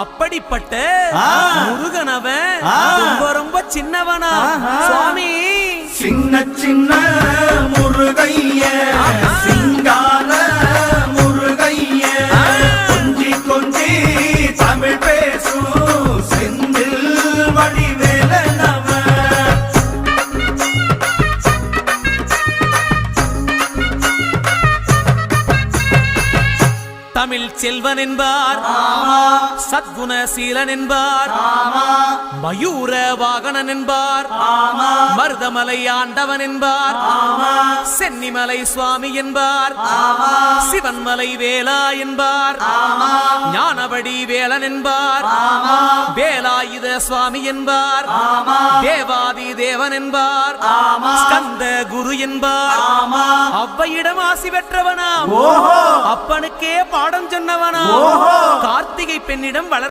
அப்படிப்பட்ட முருகனவன் ரொம்ப ரொம்ப சின்னவனா சுவாமி. சின்ன சின்ன முருகைய சிங்கார முருகைய கொஞ்சி கொஞ்சி தமிழ் பேசும் செந்தில் வடிவேலனவன். தமிழ் செல்வன் என்பார், சத்குணசீலன் என்பார், மயூர வாகனன் என்பார், மருதமலை ஆண்டவன் என்பார், சென்னிமலை சுவாமி என்பார், சிவன்மலை வேலா என்பார், ஞானபடி வேலன் என்பார், வேலாயுத சுவாமி என்பார், தேவாதி தேவன் என்பார், ஸ்கந்த குரு என்பார், அவ்வையிடம் ஆசி பெற்றவனாம், அப்பனுக்கே பாடம் சொன்னவனா, கார்த்திகை பெண்ணிடம்